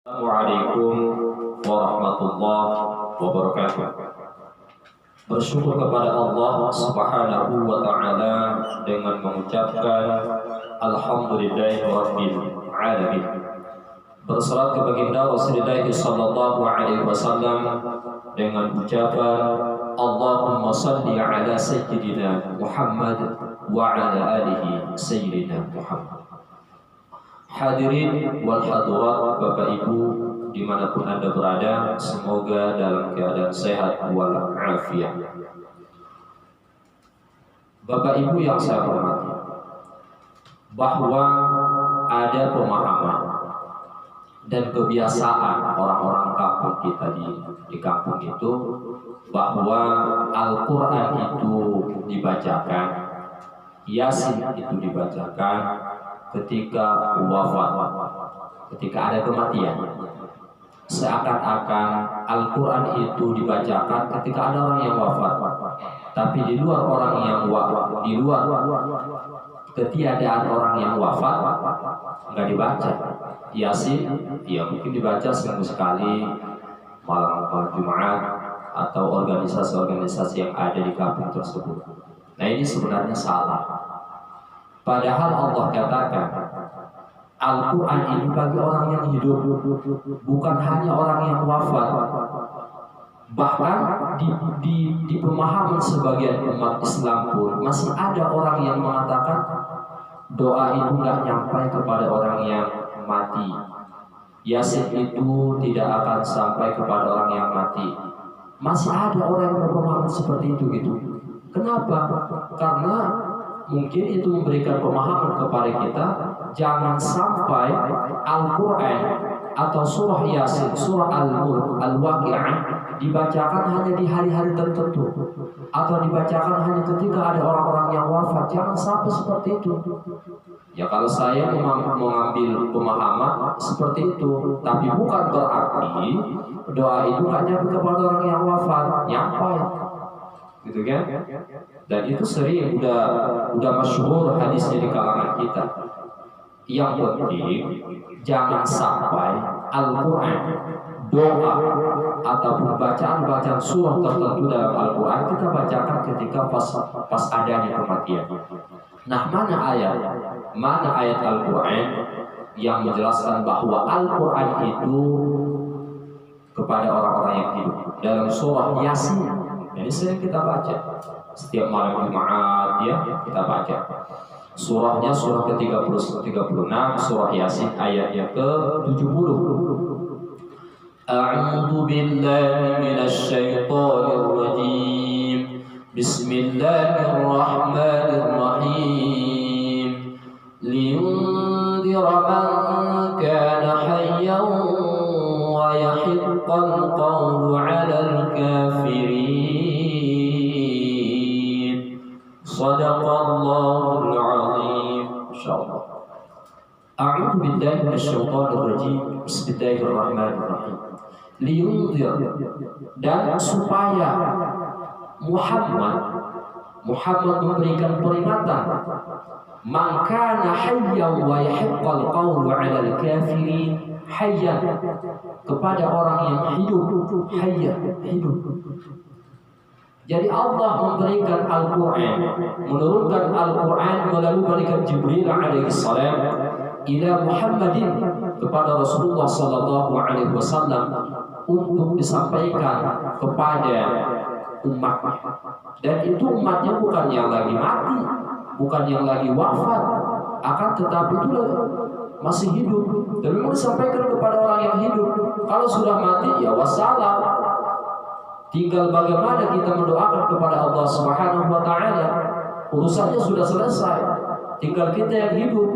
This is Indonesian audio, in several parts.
Assalamualaikum warahmatullahi wabarakatuh. Bersyukur kepada Allah Subhanahu wa ta'ala dengan mengucapkan alhamdulillahirabbil alamin. Bersalat kepada baginda Rasulullah sallallahu alaihi wasallam dengan ucapan Allahumma shalli ala sayyidina Muhammad wa ala alihi sayyidina Muhammad. Hadirin wal hadirat, Bapak Ibu dimanapun Anda berada, semoga dalam keadaan sehat walafiat. Bapak Ibu yang saya hormati, bahwa ada pemahaman dan kebiasaan orang-orang kampung kita di kampung itu, bahwa Al-Quran itu dibacakan, Yasin itu dibacakan ketika wafat, ketika ada kematian. Seakan-akan Al-Quran itu dibacakan ketika ada orang yang wafat, tapi di luar orang yang wafat, di luar ketiadaan orang yang wafat, nggak dibaca. Yasin ya mungkin dibaca seminggu sekali, malam Jumat, atau organisasi-organisasi yang ada di kampung tersebut. Nah, ini sebenarnya salah. Padahal Allah katakan Al-Quran ini bagi orang yang hidup, bukan hanya orang yang wafat. Bahkan di pemahaman sebagian umat Islam pun masih ada orang yang mengatakan doa itu nggak nyampai kepada orang yang mati. Yasin itu tidak akan sampai kepada orang yang mati. Masih ada orang yang berpemahaman seperti itu gitu. Kenapa? Karena mungkin itu memberikan pemahaman kepada kita, jangan sampai Al-Quran atau surah Yasin, surah Al-Mulk, Al-Waqi'ah dibacakan hanya di hari-hari tertentu, atau dibacakan hanya ketika ada orang-orang yang wafat. Jangan sampai seperti itu. Ya, kalau saya mengambil pemahaman seperti itu, tapi bukan berarti doa itu hanya kepada orang yang wafat, nyampai, gitu kan? Dan itu sering udah masyhur hadisnya di kalangan kita. Yang penting jangan sampai Al-Quran, doa ataupun bacaan surah tertentu dalam Al-Quran kita bacakan ketika pas adanya kematian. Nah, mana ayat Al-Quran yang menjelaskan bahwa Al-Quran itu kepada orang-orang yang hidup? Dalam surah Yasin, ini sering kita baca setiap malam Jumat, ya, kita baca. Surahnya surah ke-36, surah Yasin ayatnya ke-70. A'udzu billahi minasy syaithanir rajim. Bismillahirrahmanirrahim. Liyundhira man kana hayyan wa yahiqqal qawlu 'alal kafirin. Shadaqallahul 'azim. Insyaallah. A'udzu billahi minasyaitonir rajim. Bismillahirrahmanirrahim. Liyundhir, dan supaya Muhammad memberikan peringatan, man kana hayyan wa yahiqqal qawlu 'alal kafirin, hayyan kepada orang yang hidup, hayyan hidup. Jadi Allah memberikan Al-Quran, menurunkan Al-Quran melalui malaikat Jibril alaihi salam ila Muhammadin, kepada Rasulullah sallallahu alaihi wasallam, untuk disampaikan kepada umatnya. Dan itu umatnya bukan yang lagi mati, bukan yang lagi wafat, akan tetapi itu masih hidup. Dan memang disampaikan kepada orang yang hidup. Kalau sudah mati ya wassalam. Tinggal bagaimana kita mendoakan kepada Allah Subhanahu wa ta'ala. Urusannya sudah selesai, tinggal kita yang hidup.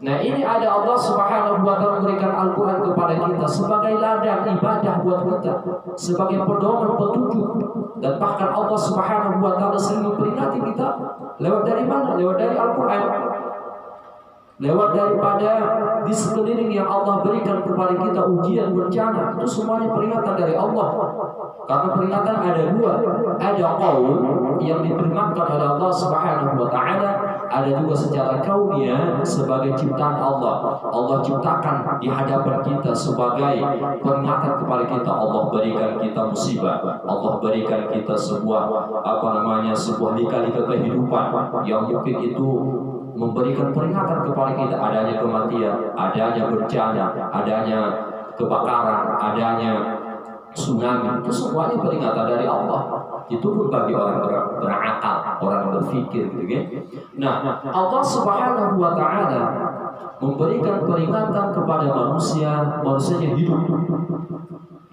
Nah, ini ada Allah Subhanahu wa ta'ala memberikan Al-Quran kepada kita sebagai ladang ibadah buat kita, sebagai pedoman petunjuk. Dan bahkan Allah Subhanahu wa ta'ala sering memperingati kita lewat dari mana? Lewat dari Al-Quran, lewat daripada di sekeliling yang Allah berikan kepada kita ujian, bencana. Itu semuanya peringatan dari Allah. Karena peringatan ada dua, ada qaul yang diperingatkan oleh Allah Subhanahu wa ta'ala, ada juga secara kauniyah sebagai ciptaan Allah. Allah ciptakan di hadapan kita sebagai peringatan kepada kita. Allah berikan kita musibah, Allah berikan kita sebuah sebuah lika-lika kehidupan yang mungkin itu memberikan peringatan kepada kita, adanya kematian, adanya bencana, adanya kebakaran, adanya tsunami, itu semuanya peringatan dari Allah. Itu pun bagi orang berakal, orang berpikir, gitu kan. Nah, Allah Subhanahu wa taala memberikan peringatan kepada manusia, manusianya hidup.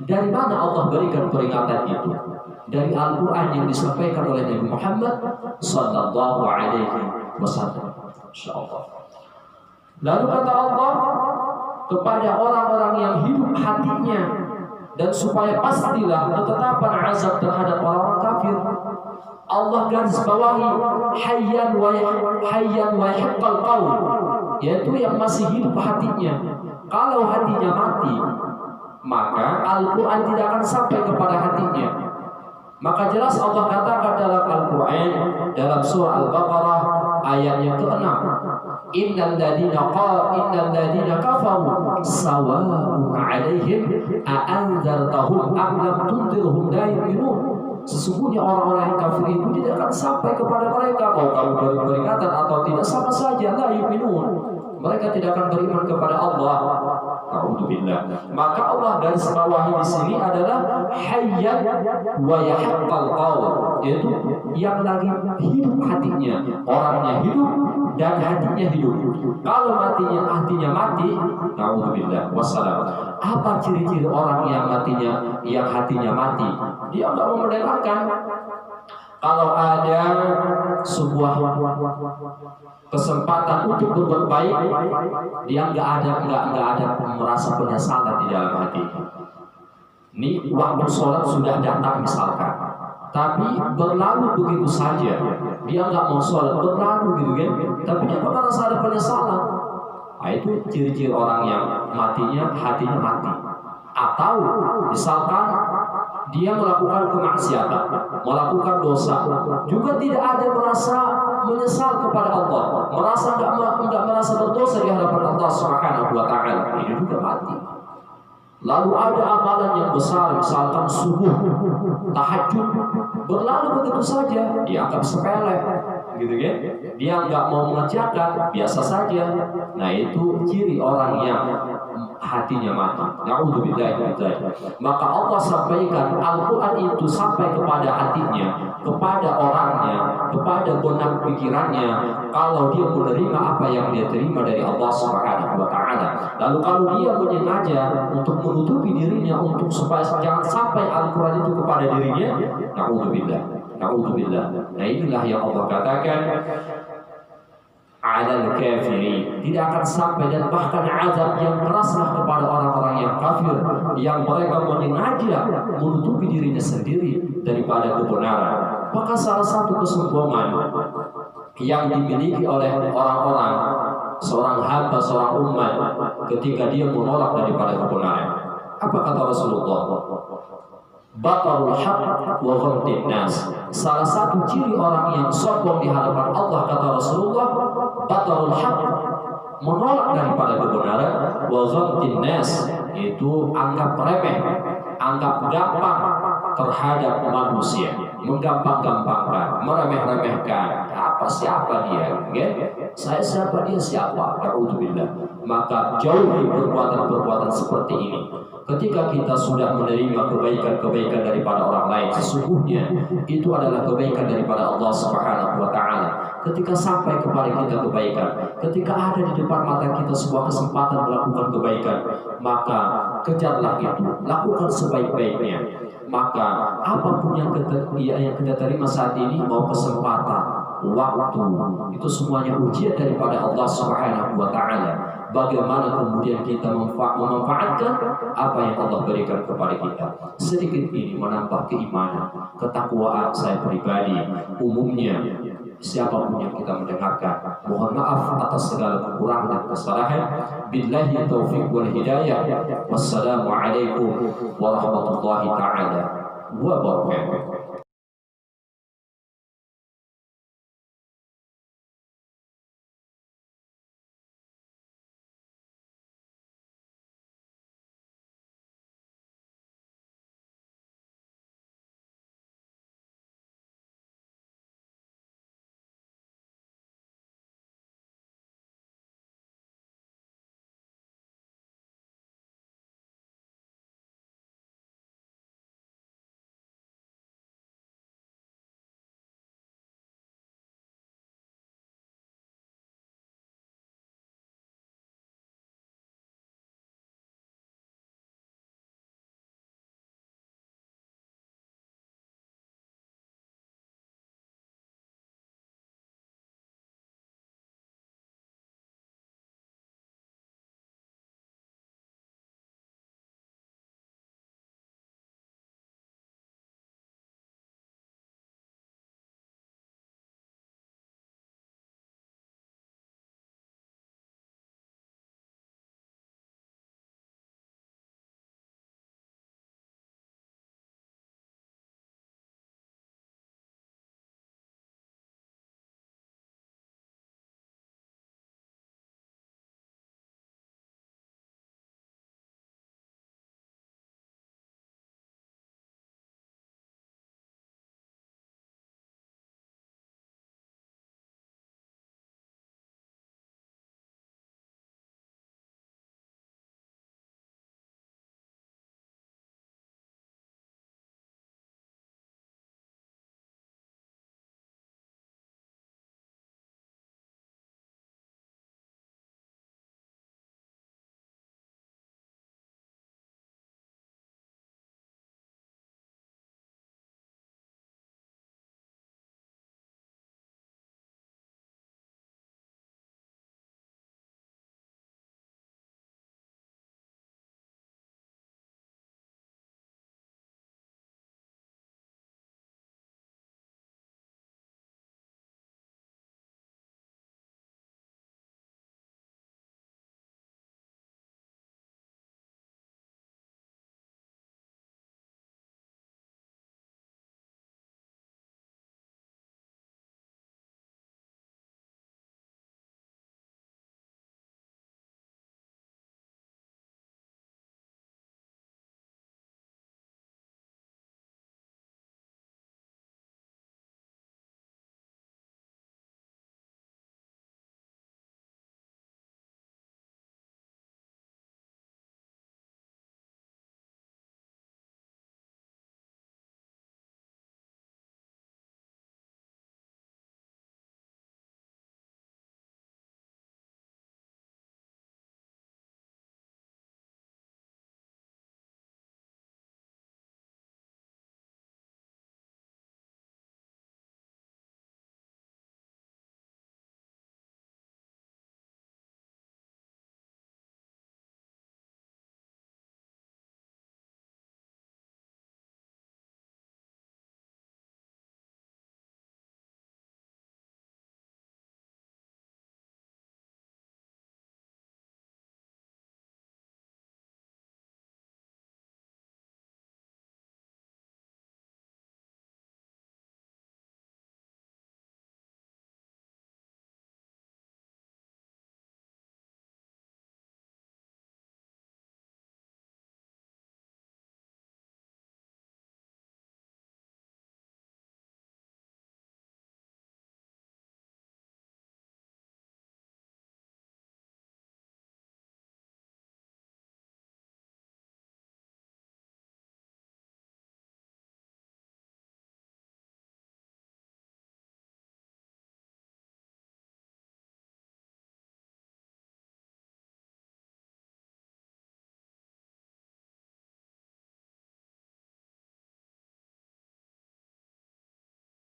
Dari mana Allah berikan peringatan itu? Dari Al-Qur'an yang disampaikan oleh Nabi Muhammad sallallahu alaihi wasallam. Insyaallah. Lalu kata Allah kepada orang-orang yang hidup hatinya, dan supaya pastilah ketetapan azab terhadap orang-orang kafir, Allah garis bawahi hayyan wa yahiqqal qaul, yaitu yang masih hidup hatinya. Kalau hatinya mati, maka Al-Quran tidak akan sampai kepada hatinya. Maka jelas Allah katakan dalam Al-Quran, dalam surah Al-Baqarah ayat yang ke-6, innal ladina kafaru sawa'un 'alaihim a'anzartahum am lam tunzirhum la yu'minun. Sesungguhnya orang-orang yang kafir itu tidak akan sampai kepada mereka, mau kamu beri peringatan atau tidak, sama saja, la yu'minun. Mereka tidak akan beriman kepada Allah. A'udzubillah. Maka Allah garis bawahi di sini adalah hayyan wa yahiqqal qaul, yaitu yang lagi hidup hatinya, orangnya hidup dan hatinya hidup. Kalau hatinya mati, a'udzubillah wassalam. Apa ciri-ciri orang yang hatinya mati? Dia enggak memerdekakan. Kalau ada sebuah kesempatan untuk berbuat baik, dia enggak ada merasa penyesalan di dalam hati. Ini waktu sholat sudah datang misalkan, tapi berlalu begitu saja, dia enggak mau sholat, berlalu gitu kan, tapi dia enggak merasa ada penyesalan. Nah, itu ciri-ciri orang yang hatinya mati. Atau misalkan dia melakukan kemaksiatan, melakukan dosa, juga tidak ada merasa menyesal kepada Allah, enggak merasa berdosa di hadapan Allah Subhanahu wa taala, ini juga mati. Lalu ada amalan yang besar, misalkan subuh, tahajud, berlalu begitu saja, dianggap sepele, gitu kan? Dia nggak mau mengerjakan, biasa saja. Nah, itu ciri orang yang hatinya mati. Na'udzubillah. Maka Allah sampaikan Al-Quran itu sampai kepada hatinya, kepada orangnya, kepada benak pikirannya, kalau dia menerima apa yang dia terima dari Allah Subhanahu wa taala. Lalu kalau dia menyengaja untuk menutupi dirinya untuk supaya jangan sampai Al-Quran itu kepada dirinya, na'udzubillah. Nah, inilah yang Allah katakan alal kafirin, tidak akan sampai, dan bahkan azab yang keraslah kepada orang-orang yang kafir, yang mereka menyengaja menutupi dirinya sendiri daripada kebenaran. Maka salah satu kesombongan yang dimiliki oleh orang-orang, seorang hamba, seorang umat, ketika dia menolak daripada kebenaran, apa kata Rasulullah? Batarul haq wa ghamtin nas. Salah satu ciri orang yang sombong di hadapan Allah, kata Rasulullah, batarul haq, menolak daripada kebenaran, wa ghamtin nas, itu anggap remeh, anggap gampang terhadap manusia, menggampang-gampangkan, meremeh-remehkan. Siapa dia? Saya siapa, dia siapa? A'udzubillah. Maka jauhi perbuatan-perbuatan seperti ini. Ketika kita sudah menerima kebaikan-kebaikan daripada orang lain, sesungguhnya itu adalah kebaikan daripada Allah Subhanahu wa taala. Ketika sampai kepada kita kebaikan, ketika ada di depan mata kita sebuah kesempatan melakukan kebaikan, maka kejarlah itu, lakukan sebaik-baiknya. Maka apapun yang kita terima saat ini, mau kesempatan, waktu, itu semuanya ujian daripada Allah Subhanahu wa taala. Bagaimana kemudian kita memanfaatkan apa yang Allah berikan kepada kita. Sedikit ini menambah keimanan, ketakwaan saya pribadi. Umumnya siapapun yang kita mendengarkan, mohon maaf atas segala kekurangan dan kesalahan. Billahi taufiq wal hidayah. Wassalamualaikum warahmatullahi taala wabarakatuh.